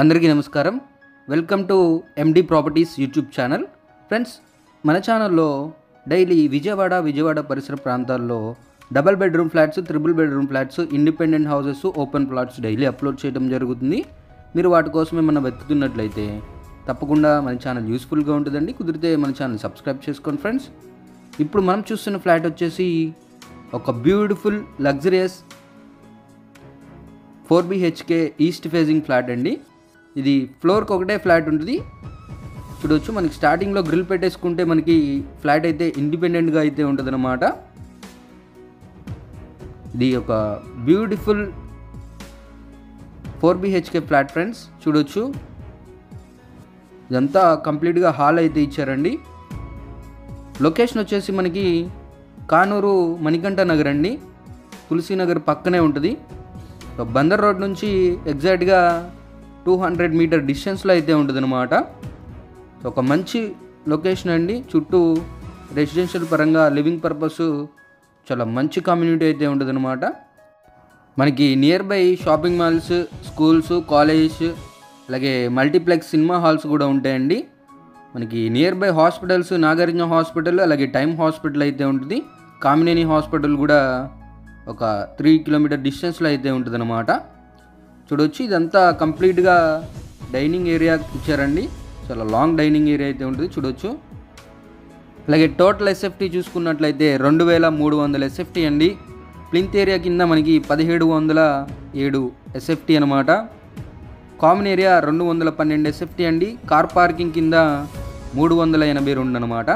అందరికీ నమస్కారం. Welcome to MD properties YouTube channel. Friends, మన ఛానల్లో డైలీ విజయవాడ పరిసర ప్రాంతాల్లో double bedroom flats, triple bedroom flats, independent houses, open plots daily upload చేయడం జరుగుతుంది. మీరు వాటి కోసం ఏమన్నా వెతుకుతున్నట్లయితే తప్పకుండా మన ఛానల్ యూస్ఫుల్గా ఉంటుందండి. కుదిరితే మన ఛానల్ సబ్స్క్రైబ్ చేసుకోండి. ఫ్రెండ్స్, ఇప్పుడు మనం చూస్తున్న ఫ్లాట్ వచ్చేసి ఒక beautiful luxurious 4 BHK east facing flat అండి. ఇది ఫ్లోర్కి ఒకటే ఫ్లాట్ ఉంటుంది. చూడవచ్చు, మనకి స్టార్టింగ్లో గ్రిల్ పెట్టేసుకుంటే మనకి ఫ్లాట్ అయితే ఇండిపెండెంట్గా అయితే ఉంటుంది అన్నమాట. ఇది ఒక బ్యూటిఫుల్ 4 BHK ఫ్లాట్ ఫ్రెండ్స్. చూడవచ్చు, ఇదంతా కంప్లీట్గా హాల్ అయితే ఇచ్చారండి. లొకేషన్ వచ్చేసి మనకి కానూరు మణికంఠ నగర్ అండి, తులసీనగర్ పక్కనే ఉంటుంది. బందర్ రోడ్ నుంచి ఎగ్జాక్ట్గా 200 మీటర్ డిస్టెన్స్లో అయితే ఉంటుంది అనమాట. ఒక మంచి లొకేషన్ అండి. చుట్టూ రెసిడెన్షియల్ పరంగా లివింగ్ పర్పస్ చాలా మంచి కమ్యూనిటీ అయితే ఉంటుంది అనమాట. మనకి near by shopping malls, schools, colleges, అలాగే మల్టీప్లెక్స్ సినిమా హాల్స్ కూడా ఉంటాయండి. మనకి near by hospitals, Nagarjuna hospital, అలాగే టైమ్ హాస్పిటల్ అయితే ఉంటుంది. కామినేని హాస్పిటల్ కూడా ఒక 3 కిలోమీటర్ డిస్టెన్స్లో అయితే ఉంటుంది అనమాట. చూడవచ్చు, ఇదంతా కంప్లీట్గా డైనింగ్ ఏరియా ఇచ్చారండి. చాలా లాంగ్ డైనింగ్ ఏరియా అయితే ఉంటుంది. చూడవచ్చు, అలాగే టోటల్ ఎస్ఎఫ్టీ చూసుకున్నట్లయితే 2300 ఎస్ఎఫ్టీ అండి. ప్లింత్ ఏరియా కింద మనకి 1707 ఎస్ఎఫ్టీ అనమాట. కామన్ ఏరియా 212 ఎస్ఎఫ్టీ అండి. కార్ పార్కింగ్ కింద 382 అనమాట.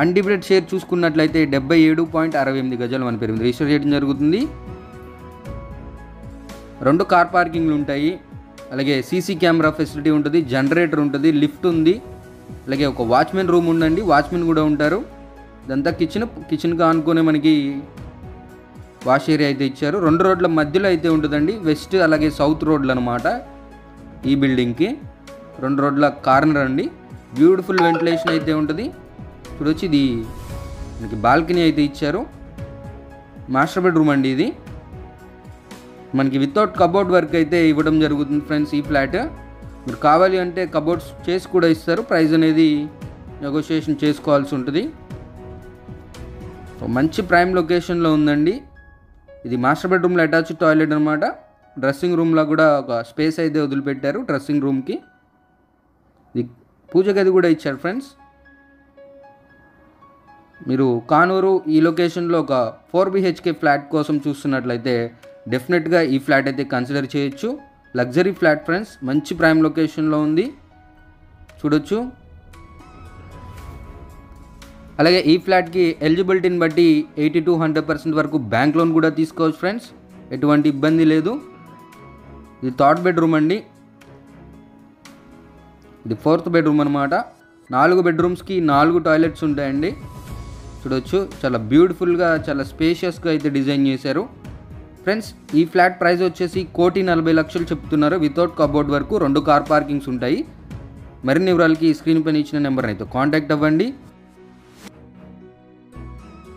అన్డివైడెడ్ షేర్ చూసుకున్నట్లయితే 77.68 గజాలు మన పేరు రిజిస్టర్ చేయడం జరుగుతుంది. 2 కార్ పార్కింగ్లు ఉంటాయి. అలాగే సీసీ కెమెరా ఫెసిలిటీ ఉంటుంది, జనరేటర్ ఉంటుంది, లిఫ్ట్ ఉంది, అలాగే ఒక వాచ్మెన్ రూమ్ ఉందండి, వాచ్మెన్ కూడా ఉంటారు. ఇదంతా కిచెన్గా అనుకునే మనకి వాష్ ఏరియా అయితే ఇచ్చారు. 2 రోడ్ల మధ్యలో అయితే ఉంటుందండి, వెస్ట్ అలాగే సౌత్ రోడ్లు అనమాట. ఈ బిల్డింగ్కి 2 రోడ్ల కార్నర్ అండి. బ్యూటిఫుల్ వెంటిలేషన్ అయితే ఉంటుంది. చూడొచ్చు, ఇది మనకి బాల్కనీ అయితే ఇచ్చారు. మాస్టర్ బెడ్రూమ్ అండి ఇది. మనకి వితౌట్ కబోర్డ్ వర్క్ అయితే ఇవ్వడం జరుగుతుంది ఫ్రెండ్స్. ఈ ఫ్లాట్ మీరు కావాలి అంటే కబోర్డ్స్ చేసి కూడా ఇస్తారు. ప్రైస్ అనేది నెగోషియేషన్ చేసుకోవాల్సి ఉంటుంది. సో మంచి ప్రైమ్ లొకేషన్లో ఉందండి. ఇది మాస్టర్ బెడ్రూమ్లో అటాచ్డ్ టాయిలెట్ అనమాట. డ్రెస్సింగ్ రూమ్లో కూడా ఒక స్పేస్ అయితే వదిలిపెట్టారు డ్రెస్సింగ్ రూమ్కి. ఇది పూజ గది కూడా ఇచ్చారు ఫ్రెండ్స్. మీరు కానూరు ఈ లొకేషన్లో ఒక 4 BHK ఫ్లాట్ కోసం చూస్తున్నట్లయితే డెఫినెట్గా ఈ ఫ్లాట్ అయితే కన్సిడర్ చేయొచ్చు. లగ్జరీ ఫ్లాట్ ఫ్రెండ్స్, మంచి ప్రైమ్ లొకేషన్లో ఉంది. చూడొచ్చు, అలాగే ఈ ఫ్లాట్కి ఎలిజిబిలిటీని బట్టి 80 to 100% వరకు బ్యాంక్ లోన్ కూడా తీసుకోవచ్చు ఫ్రెండ్స్. ఎటువంటి ఇబ్బంది లేదు. ఇది 3rd బెడ్రూమ్ అండి. ఇది 4th బెడ్రూమ్ అనమాట. 4 బెడ్రూమ్స్కి 4 టాయిలెట్స్ ఉంటాయండి. చూడొచ్చు, చాలా బ్యూటిఫుల్గా, చాలా స్పేషియస్గా అయితే డిజైన్ చేశారు ఫ్రెండ్స్. ఈ ఫ్లాట్ ప్రైస్ వచ్చేసి 1,40,00,000 చెప్తున్నారు. వితౌట్ కబోర్డ్ వరకు 2 కార్ పార్కింగ్స్ ఉంటాయి. మరిన్ని వివరాలకి స్క్రీన్ పైన ఇచ్చిన నెంబర్ అయితే కాంటాక్ట్ అవ్వండి.